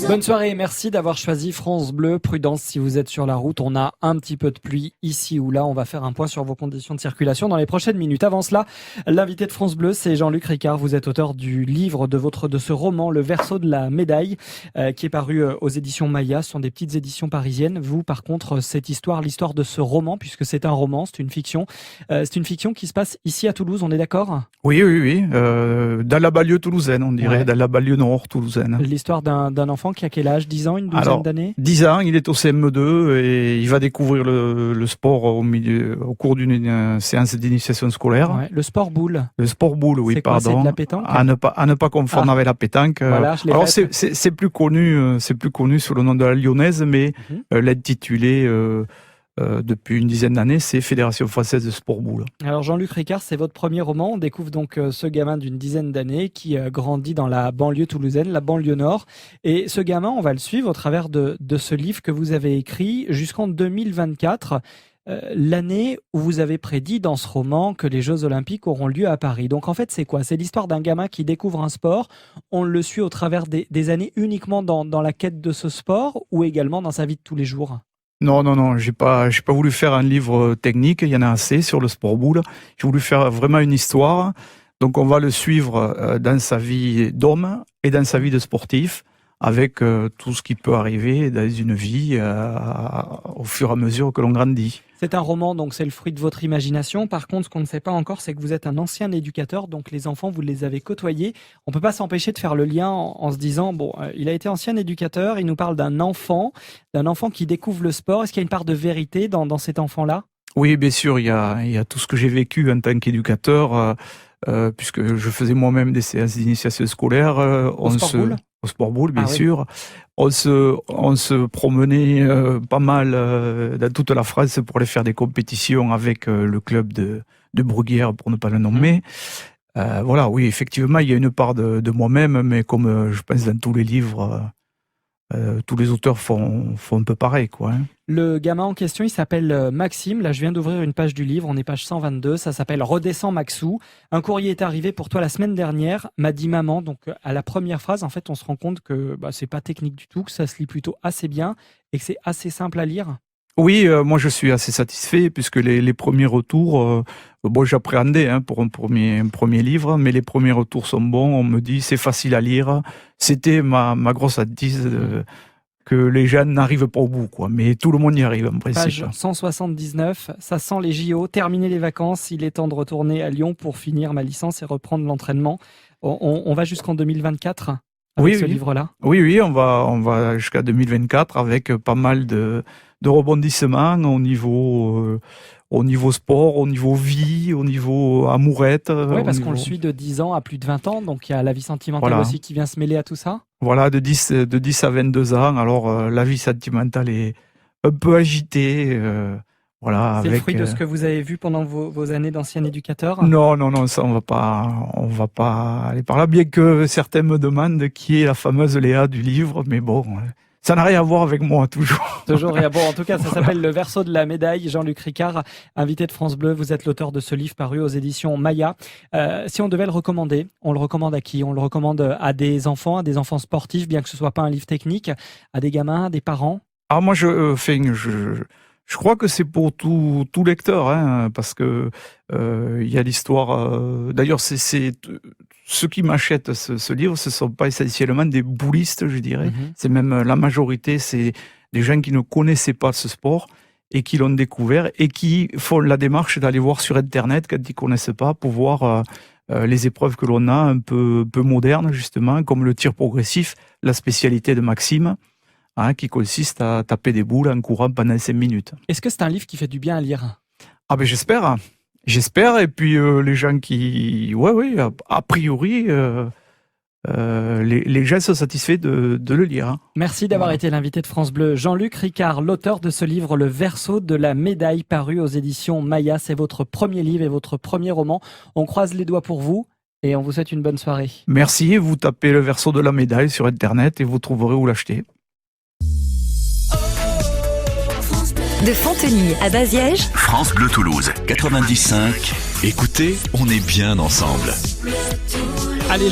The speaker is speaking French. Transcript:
Bonne soirée, merci d'avoir choisi France Bleu. Prudence si vous êtes sur la route, on a un petit peu de pluie ici ou là. On va faire un point sur vos conditions de circulation dans les prochaines minutes. Avant cela, l'invité de France Bleu, c'est Jean-Luc Ricard. Vous êtes auteur du livre de ce roman, Le Verseau de la médaille, qui est paru aux éditions Maya. Ce sont des petites éditions parisiennes. Vous, par contre, l'histoire de ce roman, puisque c'est un roman, c'est une fiction. C'est une fiction qui se passe ici à Toulouse, on est d'accord ? Oui. Dans la banlieue toulousaine, on dirait, dans la banlieue nord toulousaine. L'histoire d'un enfant qui a quel âge ? 10 ans, une douzaine d'années ? 10 ans, il est au CM2 et il va découvrir le sport au cours d'une séance d'initiation scolaire. Ouais, le sport boule. Le sport boule, oui, c'est quoi, pardon. C'est de la pétanque ? À ne pas confondre avec la pétanque. Voilà, alors c'est plus connu sous le nom de la lyonnaise, mais l'intitulé depuis une dizaine d'années, c'est Fédération française de sport boule. Alors Jean-Luc Ricard, c'est votre premier roman. On découvre donc ce gamin d'une dizaine d'années qui grandit dans la banlieue toulousaine, la banlieue nord. Et ce gamin, on va le suivre au travers de ce livre que vous avez écrit jusqu'en 2024. L'année où vous avez prédit dans ce roman que les Jeux Olympiques auront lieu à Paris. Donc en fait, c'est quoi ? C'est l'histoire d'un gamin qui découvre un sport. On le suit au travers des années uniquement dans la quête de ce sport ou également dans sa vie de tous les jours ? Non, j'ai pas voulu faire un livre technique, il y en a assez sur le sport boule. J'ai voulu faire vraiment une histoire. Donc on va le suivre dans sa vie d'homme et dans sa vie de sportif, avec tout ce qui peut arriver dans une vie au fur et à mesure que l'on grandit. C'est un roman, donc c'est le fruit de votre imagination. Par contre, ce qu'on ne sait pas encore, c'est que vous êtes un ancien éducateur, donc les enfants, vous les avez côtoyés. On ne peut pas s'empêcher de faire le lien en se disant, il a été ancien éducateur, il nous parle d'un enfant qui découvre le sport. Est-ce qu'il y a une part de vérité dans cet enfant-là ? Oui, bien sûr, il y a tout ce que j'ai vécu en tant qu'éducateur, puisque je faisais moi-même des séances d'initiation scolaire. Au sport boule, bien sûr. On se promenait pas mal dans toute la France pour aller faire des compétitions avec le club de Bruguière, pour ne pas le nommer. Voilà, oui, effectivement, il y a une part de moi-même, mais comme je pense dans tous les livres, tous les auteurs font un peu pareil, quoi. Le gamin en question, il s'appelle Maxime. Là, je viens d'ouvrir une page du livre. On est page 122. Ça s'appelle Redescends Maxou. Un courrier est arrivé pour toi la semaine dernière. M'a dit maman. Donc, à la première phrase, en fait, on se rend compte que c'est pas technique du tout, que ça se lit plutôt assez bien et que c'est assez simple à lire. Oui, moi je suis assez satisfait puisque les premiers retours, j'appréhendais pour un premier livre, mais les premiers retours sont bons. On me dit c'est facile à lire. C'était ma grosse hantise que les gens n'arrivent pas au bout, quoi. Mais tout le monde y arrive en principe. Page 179, ça sent les JO. Terminer les vacances, il est temps de retourner à Lyon pour finir ma licence et reprendre l'entraînement. On va jusqu'en 2024 avec ce livre-là. Oui, on va jusqu'à 2024 avec pas mal de rebondissements au niveau sport, au niveau vie, au niveau amourette. Oui, parce qu'on le suit de 10 ans à plus de 20 ans, donc il y a la vie sentimentale aussi qui vient se mêler à tout ça. Voilà, de 10 à 22 ans, alors la vie sentimentale est un peu agitée. C'est le fruit de ce que vous avez vu pendant vos années d'ancien éducateur ? Non, ça on va pas aller par là, bien que certains me demandent qui est la fameuse Léa du livre, mais bon... Ça n'a rien à voir avec moi, toujours. Toujours rien. Bon, en tout cas, ça s'appelle Le Verseau de la médaille. Jean-Luc Ricard, invité de France Bleu. Vous êtes l'auteur de ce livre paru aux éditions Maya. Si on devait le recommander, on le recommande à qui ? On le recommande à des enfants sportifs, bien que ce soit pas un livre technique, à des gamins, à des parents ? Alors moi, je crois que c'est pour tout lecteur, parce que il y a l'histoire. D'ailleurs, c'est ceux qui m'achètent ce livre, ce sont pas essentiellement des boulistes, je dirais. C'est même la majorité, c'est des gens qui ne connaissaient pas ce sport et qui l'ont découvert et qui font la démarche d'aller voir sur Internet quand ils connaissent pas pour voir les épreuves que l'on a un peu modernes, justement, comme le tir progressif, la spécialité de Maxime. Qui consiste à taper des boules en courant pendant 5 minutes. Est-ce que c'est un livre qui fait du bien à lire ? Ah ben j'espère, et puis les gens qui... Oui, a priori, les gens sont satisfaits de le lire. Merci d'avoir été l'invité de France Bleu. Jean-Luc Ricard, l'auteur de ce livre, Le Verseau de la médaille, paru aux éditions Maya. C'est votre premier livre et votre premier roman. On croise les doigts pour vous. Et on vous souhaite une bonne soirée. Merci, vous tapez Le Verseau de la médaille sur Internet et vous trouverez où l'acheter. De Fontenay à Baziège, France Bleu Toulouse 95. Écoutez, on est bien ensemble.